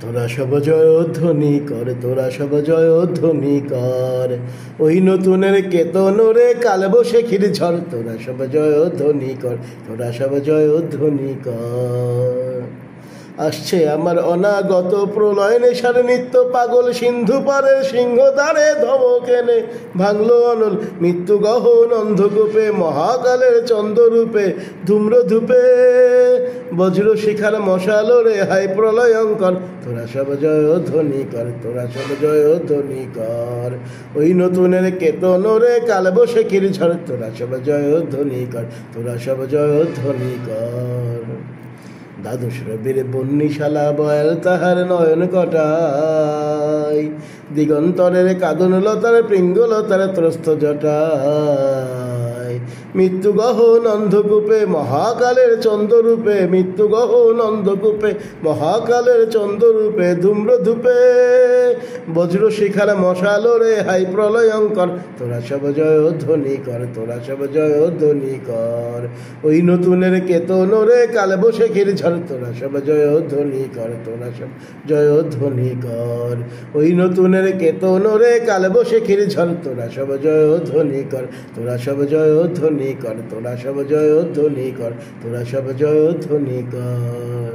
তোরা সব জয়ধ্বনি কর, তোরা সব জয়ধ্বনি কর, ওই নতুনের কেতন রে কালবৈশাখীর ঝড়, তোরা সব জয়ধ্বনি কর, তোরা সব জয়ধ্বনি কর। আসছে আমার অনাগত প্রলয় নেশার নিত্য পাগল, সিন্ধু পারের সিংহ দ্বারে ধমক এনে ভাঙলো অনল, মৃত্যু গহন অন্ধকূপে মহাকালের চন্দ্ররূপে ধূম্রধূপে বজ্র শিখার মশাল রে হাই প্রলয়ঙ্কর, তোরা সব জয়ধ্বনি কর, তোরা সব জয়ধ্বনি কর, ওই নতুনের কেতন রে কালবৈশাখীর ঝড়, তোরা সব জয়ধ্বনি কর, তোরা সব জয়ধ্বনি কর। দ্বাদশ রবির বন্যিশালা বয়াল তাহার নয়ন কটায়, দিগন্তরের কাদন লতার পিঙ্গলতার ত্রস্ত জটায়, মৃত্যু গহন অন্ধকূপে মহাকালের চন্দ্ররূপে, মৃত্যু গহন অন্ধকূপে মহাকালের চন্দ্ররূপে ধূম্রধূপে বজ্র শিখার মশাল রে হাই প্রলয়ঙ্কর, তোরা সব জয়ধ্বনি কর, তোরা সব জয়ধ্বনি কর, ওই নতুনের কেতন রে কালবৈশাখীর ঝড়, তোরা সব জয়ধ্বনি কর, তোরা সব জয়ধ্বনি কর, ওই নতুনের কেতন রে কালবৈশাখীর ঝড়, তোরা সব জয়ধ্বনি কর, তোরা সব জয়ধ্বনি কর, তোরা সব জয়ধ্বনি কর, তোরা সব জয়ধ্বনি কর।